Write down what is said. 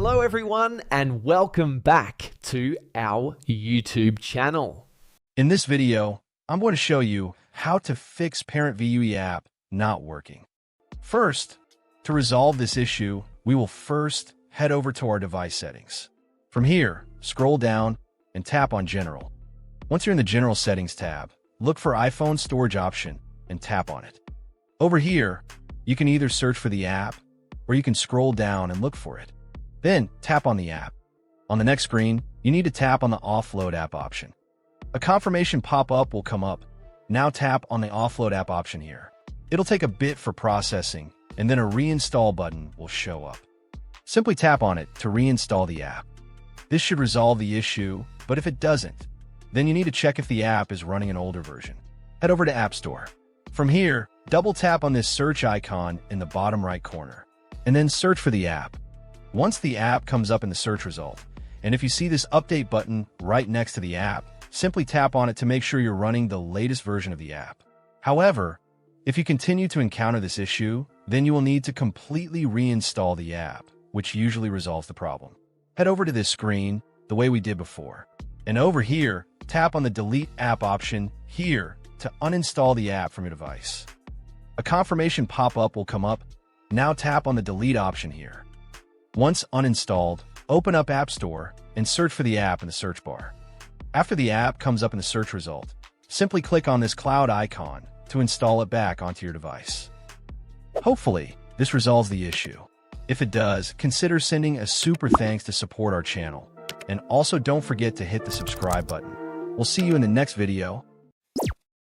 Hello everyone and welcome back to our YouTube channel. In this video, I'm going to show you how to fix ParentVUE app not working. First, to resolve this issue, we will first head over to our device settings. From here, scroll down and tap on General. Once you're in the General Settings tab, look for iPhone Storage option and tap on it. Over here, you can either search for the app or you can scroll down and look for it. Then tap on the app. On the next screen, you need to tap on the Offload app option. A confirmation pop-up will come up. Now tap on the Offload app option here. It'll take a bit for processing, and then a reinstall button will show up. Simply tap on it to reinstall the app. This should resolve the issue, but if it doesn't, then you need to check if the app is running an older version. Head over to App Store. From here, double tap on this search icon in the bottom right corner, and then search for the app. Once the app comes up in the search result, and if you see this update button right next to the app, simply tap on it to make sure you're running the latest version of the app. However, if you continue to encounter this issue, then you will need to completely reinstall the app, which usually resolves the problem. Head over to this screen the way we did before, and over here, tap on the Delete App option here to uninstall the app from your device. A confirmation pop-up will come up. Now tap on the Delete option here. Once uninstalled, open up App Store and search for the app in the search bar. After the app comes up in the search result, simply click on this cloud icon to install it back onto your device. Hopefully, this resolves the issue. If it does, consider sending a super thanks to support our channel. And also don't forget to hit the subscribe button. We'll see you in the next video.